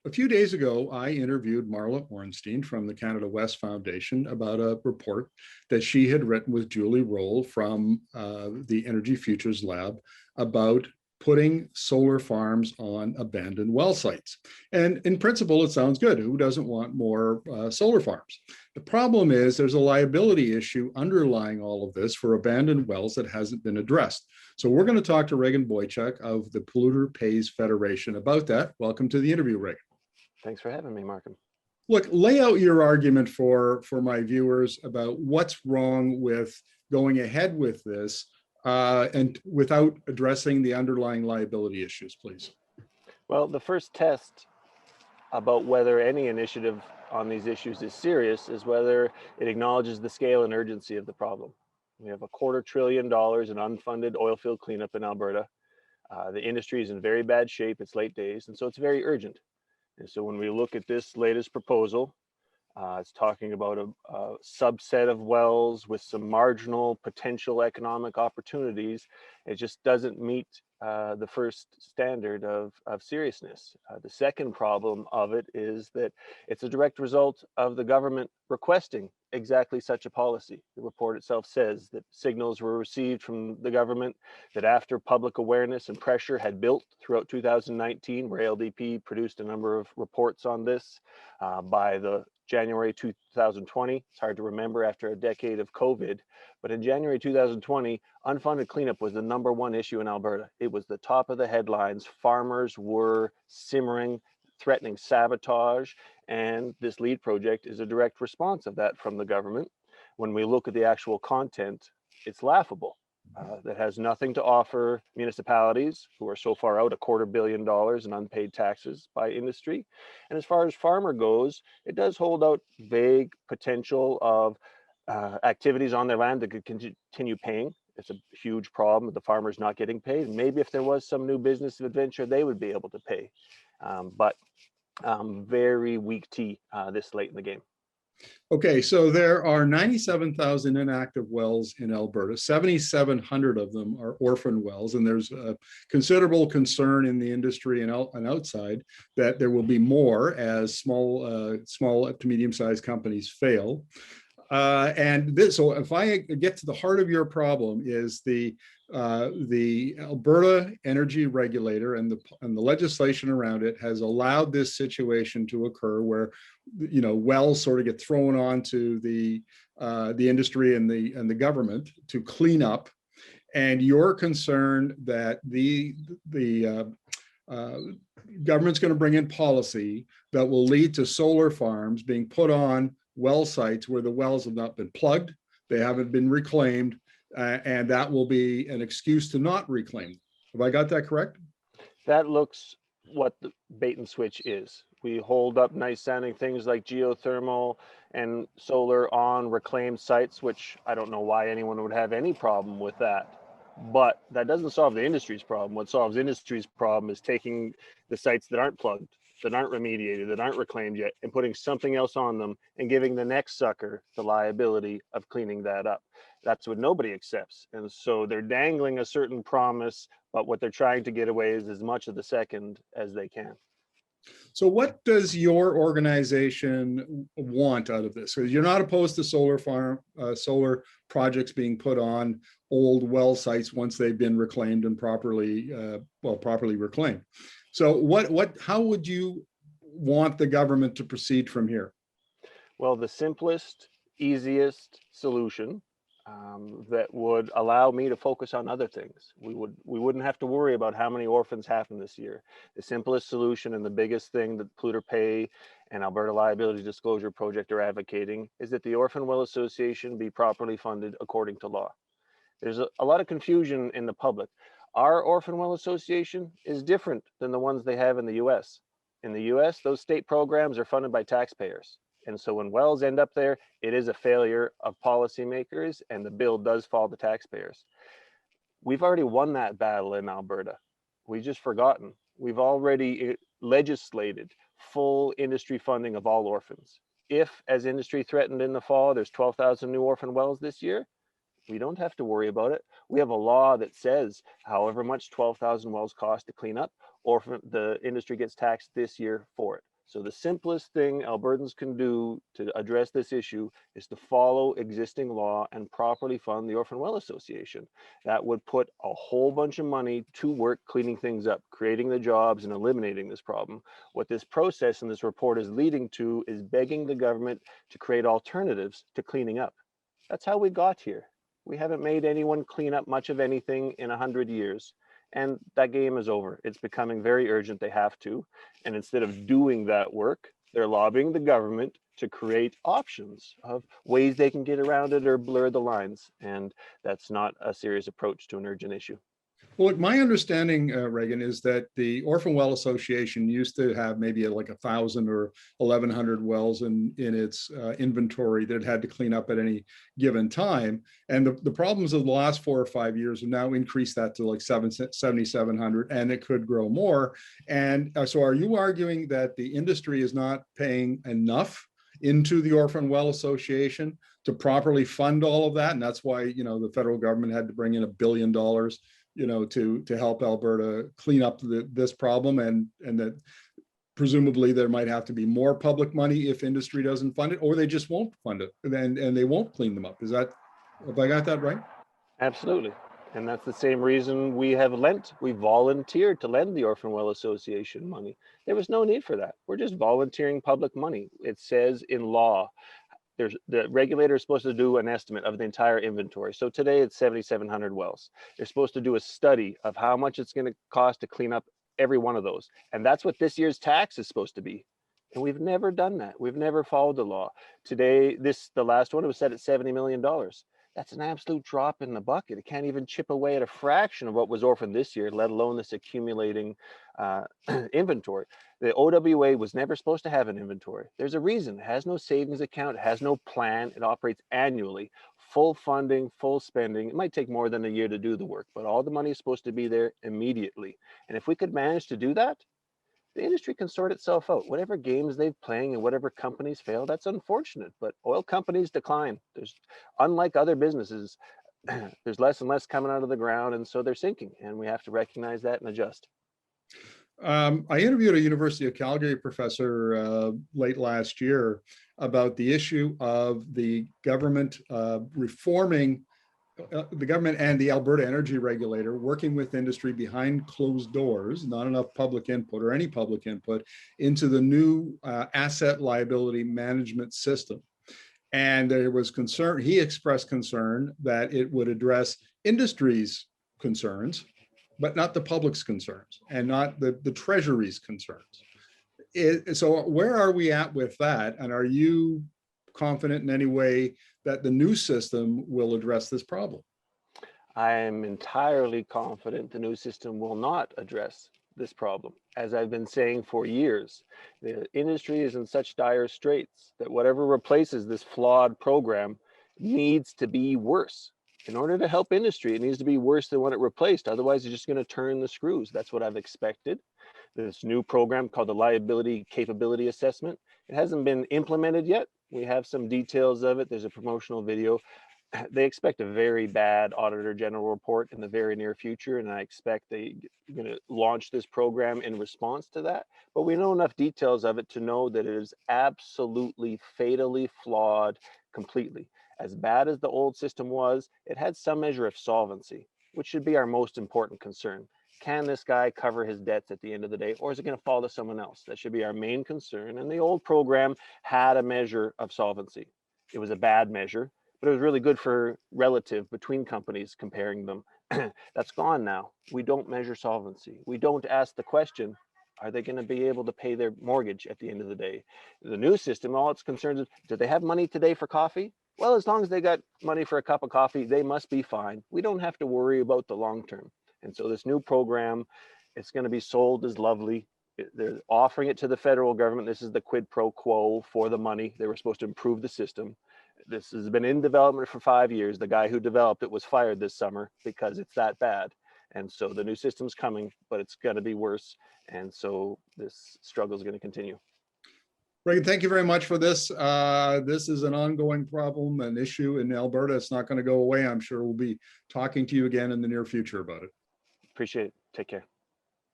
A few days ago, I interviewed Marla Ornstein from the Canada West Foundation about a report that she had written with Julie Roll from the Energy Futures Lab about putting solar farms on abandoned well sites. And in principle, it sounds good. Who doesn't want more solar farms? The problem is there's a liability issue underlying all of this for abandoned wells that hasn't been addressed. So we're going to talk to Regan Boychuk of the Polluter Pays Federation about that. Welcome to the interview, Regan. Thanks for having me, Markham. Look, lay out your argument for my viewers about what's wrong with going ahead with this and without addressing the underlying liability issues, please. Well, the first test about whether any initiative on these issues is serious is whether it acknowledges the scale and urgency of the problem. We have $250 billion in unfunded oil field cleanup in Alberta. The industry is in very bad shape, it's late days, and so it's very urgent. And so when we look at this latest proposal, it's talking about a subset of wells with some marginal potential economic opportunities. It just doesn't meet the first standard of seriousness. The second problem of it is that it's a direct result of the government requesting exactly such a policy. The report itself says that signals were received from the government that after public awareness and pressure had built throughout 2019, where LDP produced a number of reports on this by the January 2020. It's hard to remember after a decade of COVID, but in January 2020, unfunded cleanup was the #1 issue in Alberta. It was the top of the headlines. Farmers were simmering, threatening sabotage, and this LEAD project is a direct response of that from the government. When we look at the actual content, it's laughable. That has nothing to offer municipalities who are so far out, $250 billion in unpaid taxes by industry. And as far as farmer goes, it does hold out vague potential of activities on their land that could continue paying. It's a huge problem with the farmers not getting paid. Maybe if there was some new business adventure, they would be able to pay. But very weak tea this late in the game. Okay, so there are 97,000 inactive wells in Alberta. 7,700 of them are orphan wells, and there's a considerable concern in the industry and outside that there will be more as small to medium-sized companies fail. So if I get to the heart of your problem is the Alberta energy regulator and the legislation around it has allowed this situation to occur where, you know, wells sort of get thrown onto the industry and the government to clean up, and you're concerned that the government's going to bring in policy that will lead to solar farms being put on well sites where the wells have not been plugged, they haven't been reclaimed, and that will be an excuse to not reclaim. Have I got that correct? That looks what the bait and switch is. We hold up nice sounding things like geothermal and solar on reclaimed sites, which I don't know why anyone would have any problem with that. But that doesn't solve the industry's problem. What solves industry's problem is taking the sites that aren't plugged, that aren't remediated, that aren't reclaimed yet, and putting something else on them and giving the next sucker the liability of cleaning that up. That's what nobody accepts. And so they're dangling a certain promise, but what they're trying to get away is as much of the second as they can. So what does your organization want out of this? Because you're not opposed to solar projects being put on old well sites once they've been reclaimed and properly reclaimed. So how would you want the government to proceed from here? Well, the simplest, easiest solution that would allow me to focus on other things. We wouldn't have to worry about how many orphans happen this year. The simplest solution and the biggest thing that Polluter Pay and Alberta Liability Disclosure Project are advocating is that the Orphan Well Association be properly funded according to law. There's a lot of confusion in the public. Our Orphan Well Association is different than the ones they have in the US. In the US, those state programs are funded by taxpayers. And so when wells end up there, it is a failure of policymakers and the bill does fall to taxpayers. We've already won that battle in Alberta. We've just forgotten. We've already legislated full industry funding of all orphans. If, as industry threatened in the fall, there's 12,000 new orphan wells this year, we don't have to worry about it. We have a law that says however much 12,000 wells cost to clean up, the industry gets taxed this year for it. So the simplest thing Albertans can do to address this issue is to follow existing law and properly fund the Orphan Well Association. That would put a whole bunch of money to work cleaning things up, creating the jobs and eliminating this problem. What this process and this report is leading to is begging the government to create alternatives to cleaning up. That's how we got here. We haven't made anyone clean up much of anything in 100 years. And that game is over. It's becoming very urgent. They have to. And instead of doing that work, they're lobbying the government to create options of ways they can get around it or blur the lines. And that's not a serious approach to an urgent issue. Well, my understanding, Regan, is that the Orphan Well Association used to have maybe like 1,000 or 1,100 wells in its inventory that it had to clean up at any given time. And the problems of the last 4 or 5 years have now increased that to like 7,700, and it could grow more. And so are you arguing that the industry is not paying enough into the Orphan Well Association to properly fund all of that? And that's why, the federal government had to bring in $1 billion to help Alberta clean up this problem, and that presumably there might have to be more public money if industry doesn't fund it, or they just won't fund it, and they won't clean them up. Have I got that right? Absolutely. And that's the same reason we volunteered to lend the Orphan Well Association money. There was no need for that. We're just volunteering public money. It says in law, the regulator is supposed to do an estimate of the entire inventory. So today it's 7,700 wells. They're supposed to do a study of how much it's going to cost to clean up every one of those. And that's what this year's tax is supposed to be. And we've never done that. We've never followed the law. Today, the last one was set at $70 million. That's an absolute drop in the bucket. It can't even chip away at a fraction of what was orphaned this year, let alone this accumulating inventory. The OWA was never supposed to have an inventory. There's a reason. It has no savings account. It has no plan. It operates annually. Full funding, full spending. It might take more than a year to do the work, but all the money is supposed to be there immediately. And if we could manage to do that, the industry can sort itself out. Whatever games they're playing and whatever companies fail, that's unfortunate. But oil companies decline. Unlike other businesses, there's less and less coming out of the ground, and so they're sinking. And we have to recognize that and adjust. I interviewed a University of Calgary professor late last year about the issue of the government reforming the government and the Alberta energy regulator working with industry behind closed doors, not enough public input or any public input into the new asset liability management system. And there was concern, he expressed concern that it would address industry's concerns, but not the public's concerns and not the Treasury's concerns. So where are we at with that? And are you confident in any way that the new system will address this problem? I am entirely confident the new system will not address this problem. As I've been saying for years, the industry is in such dire straits that whatever replaces this flawed program needs to be worse. In order to help industry, it needs to be worse than what it replaced. Otherwise, it's just going to turn the screws. That's what I've expected. This new program called the Liability Capability Assessment, it hasn't been implemented yet. We have some details of it. There's a promotional video. They expect a very bad Auditor General report in the very near future, and I expect they're going to launch this program in response to that. But we know enough details of it to know that it is absolutely fatally flawed completely. As bad as the old system was, it had some measure of solvency, which should be our most important concern. Can this guy cover his debts at the end of the day, or is it going to fall to someone else? That should be our main concern. And the old program had a measure of solvency. It was a bad measure, but it was really good for relative between companies comparing them. That's gone now. We don't measure solvency. We don't ask the question, are they going to be able to pay their mortgage at the end of the day? The new system, all it's concerned is, do they have money today for coffee? Well, as long as they got money for a cup of coffee, they must be fine. We don't have to worry about the long term. And so this new program, it's going to be sold as lovely. They're offering it to the federal government. This is the quid pro quo for the money. They were supposed to improve the system. This has been in development for 5 years. The guy who developed it was fired this summer because it's that bad. And so the new system's coming, but it's going to be worse. And so this struggle is going to continue. Regan, thank you very much for this. This is an ongoing problem, an issue in Alberta. It's not going to go away. I'm sure we'll be talking to you again in the near future about it. Appreciate it. Take care.